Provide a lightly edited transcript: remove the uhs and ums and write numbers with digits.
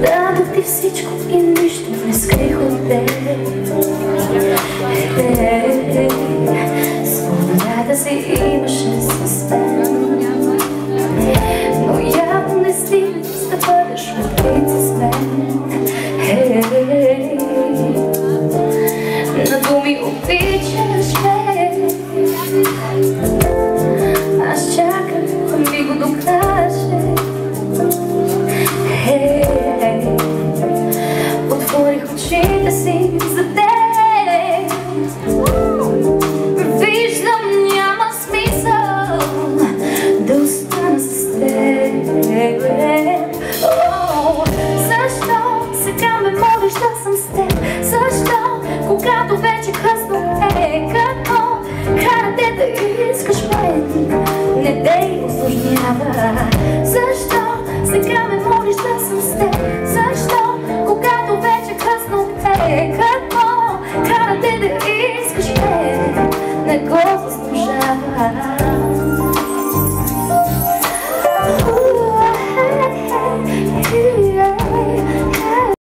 Дадох ти всичко и нищо не скрих от теб. Свободата си имаше с мен, но явно не стигна за да бъдеш убит с мен. На думи обичаш ме, аз чакам да ми го докаже. Отворих очите си за теб. Виждам, няма смисъл да остана с теб. Защо сега ме молиш да съм с теб? Защо, когато вече късно е? Какво кара те да искаш мен? Не дей усложнява. Защо